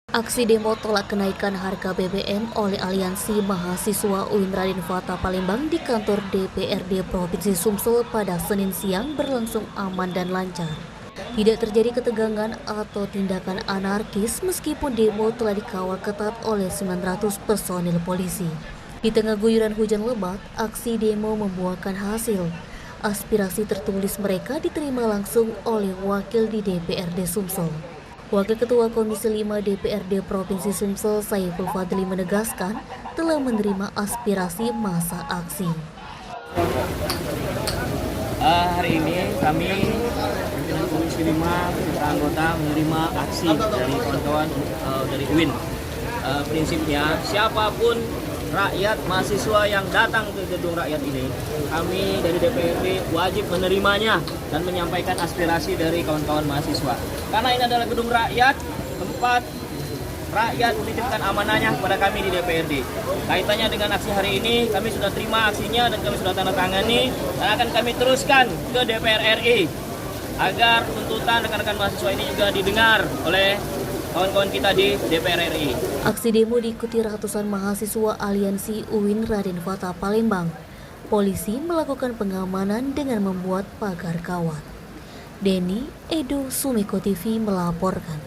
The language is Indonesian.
Aksi demo tolak kenaikan harga BBM oleh Aliansi Mahasiswa UIN Raden Fatah Palembang di kantor DPRD Provinsi Sumsel pada Senin siang berlangsung aman dan lancar. Tidak terjadi ketegangan atau tindakan anarkis meskipun demo telah dikawal ketat oleh 900 personil polisi. Di tengah guyuran hujan lebat, aksi demo membuahkan hasil. Aspirasi tertulis mereka diterima langsung oleh wakil di DPRD Sumsel. Wakil Ketua Komisi 5 DPRD Provinsi Sumsel, Saiful Fadli menegaskan telah menerima aspirasi masa aksi. Hari ini kami pimpinan Komisi 5 beserta anggota menerima aksi dari kawan-kawan dari UIN. Prinsipnya siapapun rakyat mahasiswa yang datang ke gedung rakyat ini, kami dari DPRD wajib menerimanya dan menyampaikan aspirasi dari kawan-kawan mahasiswa. Karena ini adalah gedung rakyat, tempat rakyat menitipkan amanahnya kepada kami di DPRD. Kaitannya dengan aksi hari ini, kami sudah terima aksinya dan kami sudah tanda tangani dan akan kami teruskan ke DPR RI agar tuntutan rekan-rekan mahasiswa ini juga didengar oleh kawan-kawan kita di DPR RI. Aksi demo diikuti ratusan mahasiswa Aliansi UIN Raden Fatah Palembang. Polisi melakukan pengamanan dengan membuat pagar kawat. Denny, Edo Sumiko TV melaporkan.